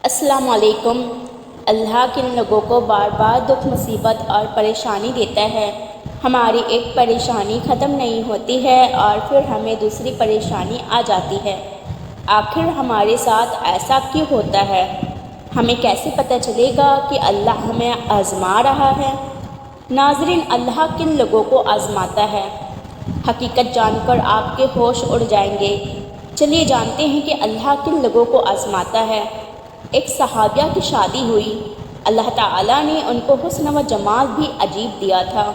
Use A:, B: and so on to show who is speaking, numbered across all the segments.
A: السلام علیکم۔ اللہ کن لوگوں کو بار بار دکھ مصیبت اور پریشانی دیتا ہے۔ ہماری ایک پریشانی ختم نہیں ہوتی ہے اور پھر ہمیں دوسری پریشانی آ جاتی ہے۔ آخر ہمارے ساتھ ایسا کیوں ہوتا ہے؟ ہمیں کیسے پتہ چلے گا کہ اللہ ہمیں آزما رہا ہے؟ ناظرین، اللہ کن لوگوں کو آزماتا ہے؟ حقیقت جان کر آپ کے ہوش اڑ جائیں گے۔ چلیے جانتے ہیں کہ اللہ کن لوگوں کو آزماتا ہے۔ ایک صحابیہ کی شادی ہوئی۔ اللہ تعالیٰ نے ان کو حسن و جمال بھی عجیب دیا تھا،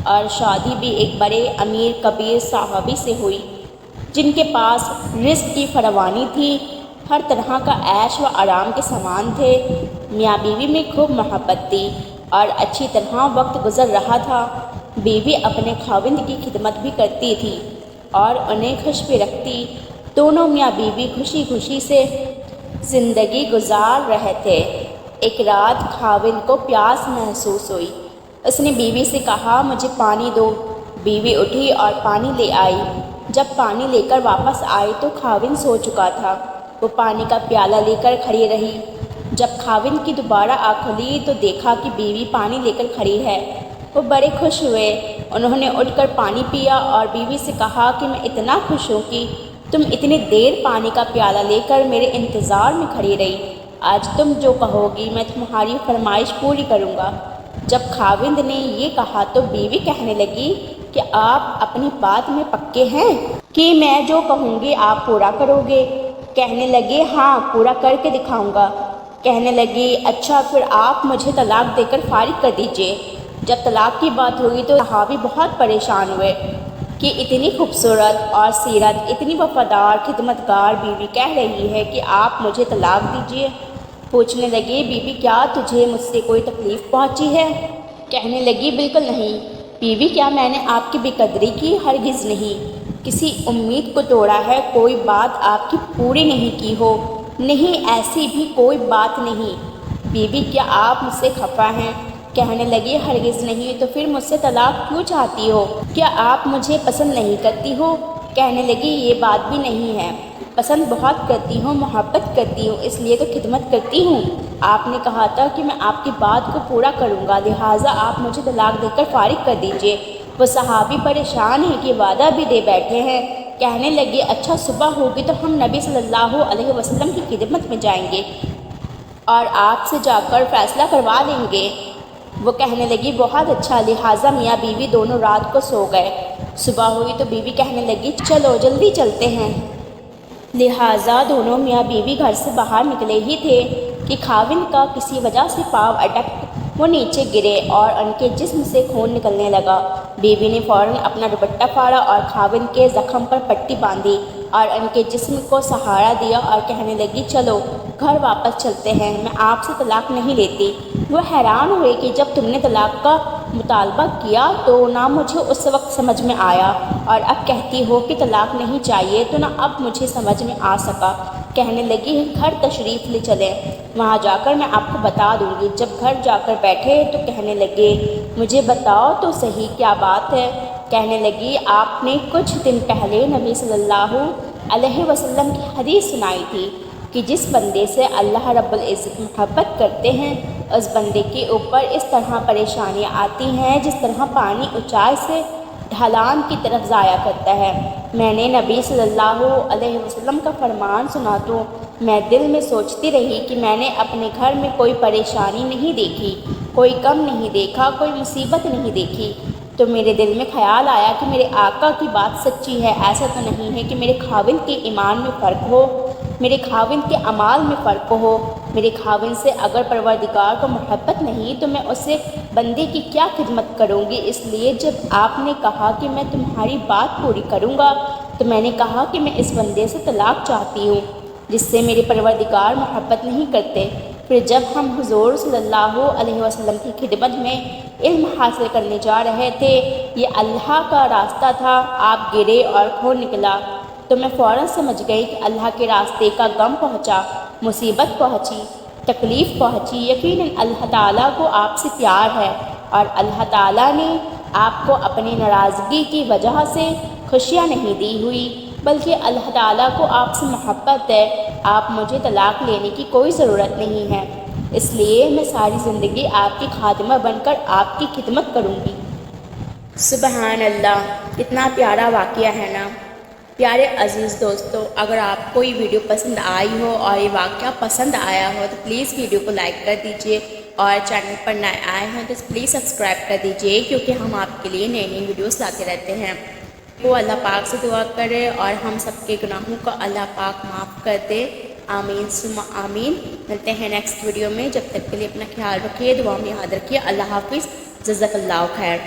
A: اور شادی بھی ایک بڑے امیر کبیر صحابی سے ہوئی جن کے پاس رزق کی فراوانی تھی، ہر طرح کا عیش و آرام کے سامان تھے۔ میاں بیوی میں خوب محبت تھی اور اچھی طرح وقت گزر رہا تھا۔ بیوی اپنے خاوند کی خدمت بھی کرتی تھی اور انہیں خوش بھی رکھتی۔ دونوں میاں بیوی خوشی خوشی سے زندگی گزار رہے تھے۔ ایک رات خاوند کو پیاس محسوس ہوئی۔ اس نے بیوی سے کہا، مجھے پانی دو۔ بیوی اٹھی اور پانی لے آئی۔ جب پانی لے کر واپس آئی تو خاوند سو چکا تھا۔ وہ پانی کا پیالہ لے کر کھڑی رہی۔ جب خاوند کی دوبارہ آنکھ کھلی تو دیکھا کہ بیوی پانی لے کر کھڑی ہے۔ وہ بڑے خوش ہوئے۔ انہوں نے اٹھ کر پانی پیا اور بیوی سے کہا کہ میں اتنا خوش ہوں کہ تم اتنی دیر پانی کا پیالہ لے کر میرے انتظار میں کھڑی رہی۔ آج تم جو کہو گی میں تمہاری فرمائش پوری کروں گا۔ جب خاوند نے یہ کہا تو بیوی کہنے لگی کہ آپ اپنی بات میں پکے ہیں کہ میں جو کہوں گی آپ پورا کرو گے؟ کہنے لگے، ہاں، پورا کر کے دکھاؤں گا۔ کہنے لگی، اچھا پھر آپ مجھے طلاق دے کر فارغ کر دیجئے۔ جب طلاق کی بات ہوئی تو صحابی بہت پریشان ہوئے کہ اتنی خوبصورت اور سیرت، اتنی وفادار خدمتگار بیوی کہہ رہی ہے کہ آپ مجھے طلاق دیجئے۔ پوچھنے لگے، بیوی کیا تجھے مجھ سے کوئی تکلیف پہنچی ہے؟ کہنے لگی، بالکل نہیں۔ بیوی کیا میں نے آپ کی بے قدری کی؟ ہرگز نہیں۔ کسی امید کو توڑا ہے؟ کوئی بات آپ کی پوری نہیں کی ہو؟ نہیں، ایسی بھی کوئی بات نہیں۔ بیوی کیا آپ مجھ سے خفا ہیں؟ کہنے لگی، ہرگز نہیں۔ تو پھر مجھ سے طلاق کیوں چاہتی ہو؟ کیا آپ مجھے پسند نہیں کرتی ہو؟ کہنے لگی، یہ بات بھی نہیں ہے۔ پسند بہت کرتی ہوں، محبت کرتی ہوں، اس لیے تو خدمت کرتی ہوں۔ آپ نے کہا تھا کہ میں آپ کی بات کو پورا کروں گا، لہٰذا آپ مجھے طلاق دے کر فارغ کر دیجئے۔ وہ صحابی پریشان ہیں کہ وعدہ بھی دے بیٹھے ہیں۔ کہنے لگے، اچھا صبح ہوگی تو ہم نبی صلی اللہ علیہ وسلم کی خدمت میں جائیں گے اور آپ سے جا کر فیصلہ کروا لیں گے۔ وہ کہنے لگی، بہت اچھا۔ لہٰذا میاں بیوی دونوں رات کو سو گئے۔ صبح ہوئی تو بیوی کہنے لگی، چلو جلدی چلتے ہیں۔ لہٰذا دونوں میاں بیوی گھر سے باہر نکلے ہی تھے کہ خاوند کا کسی وجہ سے پاؤں اٹک وہ نیچے گرے اور ان کے جسم سے خون نکلنے لگا۔ بیوی نے فوراً اپنا دوپٹہ پھاڑا اور خاوند کے زخم پر پٹی باندھی اور ان کے جسم کو سہارا دیا اور کہنے لگی، چلو گھر واپس چلتے ہیں، میں آپ سے طلاق نہیں لیتی۔ وہ حیران ہوئے کہ جب تم نے طلاق کا مطالبہ کیا تو نہ مجھے اس وقت سمجھ میں آیا، اور اب کہتی ہو کہ طلاق نہیں چاہیے تو نہ اب مجھے سمجھ میں آ سکا۔ کہنے لگی، گھر تشریف لے چلیں، وہاں جا کر میں آپ کو بتا دوں گی۔ جب گھر جا کر بیٹھے تو کہنے لگے، مجھے بتاؤ تو صحیح کیا بات ہے؟ کہنے لگی، آپ نے کچھ دن پہلے نبی صلی اللہ علیہ وسلم کی حدیث سنائی تھی کہ جس بندے سے اللہ رب العزت محبت کرتے ہیں اس بندے کے اوپر اس طرح پریشانیاں آتی ہیں جس طرح پانی اونچائی سے ڈھلان کی طرف ضائع کرتا ہے۔ میں نے نبی صلی اللہ علیہ وسلم کا فرمان سنا تو میں دل میں سوچتی رہی کہ میں نے اپنے گھر میں کوئی پریشانی نہیں دیکھی، کوئی غم نہیں دیکھا، کوئی مصیبت نہیں دیکھی۔ تو میرے دل میں خیال آیا کہ میرے آقا کی بات سچی ہے، ایسا تو نہیں ہے کہ میرے خاوند کے ایمان میں فرق ہو، میرے خاوند کے اعمال میں فرق ہو۔ میرے خاوند سے اگر پروردگار کو محبت نہیں تو میں اسے بندے کی کیا خدمت کروں گی؟ اس لیے جب آپ نے کہا کہ میں تمہاری بات پوری کروں گا تو میں نے کہا کہ میں اس بندے سے طلاق چاہتی ہوں جس سے میرے پروردگار محبت نہیں کرتے۔ پھر جب ہم حضور صلی اللہ علیہ وسلم کی خدمت میں علم حاصل کرنے جا رہے تھے، یہ اللہ کا راستہ تھا، آپ گرے اور خون نکلا تو میں فوراً سمجھ گئی کہ اللہ کے راستے کا غم پہنچا، مصیبت پہنچی، تکلیف پہنچی۔ یقیناً اللہ تعالیٰ کو آپ سے پیار ہے اور اللہ تعالیٰ نے آپ کو اپنی ناراضگی کی وجہ سے خوشیاں نہیں دی ہوئی، بلکہ اللہ تعالیٰ کو آپ سے محبت ہے۔ آپ مجھے طلاق لینے کی کوئی ضرورت نہیں ہے، اس لیے میں ساری زندگی آپ کی خادمہ بن کر آپ کی خدمت کروں گی۔ سبحان اللہ، کتنا پیارا واقعہ ہے نا۔ پیارے عزیز دوستو، اگر آپ کو یہ ویڈیو پسند آئی ہو اور یہ واقعہ پسند آیا ہو تو پلیز ویڈیو کو لائک کر دیجئے، اور چینل پر نئے آئے ہیں تو پلیز سبسکرائب کر دیجئے، کیونکہ ہم آپ کے لیے نئی نئی ویڈیوز لاتے رہتے ہیں۔ وہ اللہ پاک سے دعا کرے اور ہم سب کے گناہوں کو اللہ پاک معاف کر دے، آمین ثم آمین۔ ملتے ہیں نیکسٹ ویڈیو میں، جب تک کے لیے اپنا خیال رکھیے، دعا میں یاد رکھیے۔ اللہ حافظ، جزاک اللہ خیر۔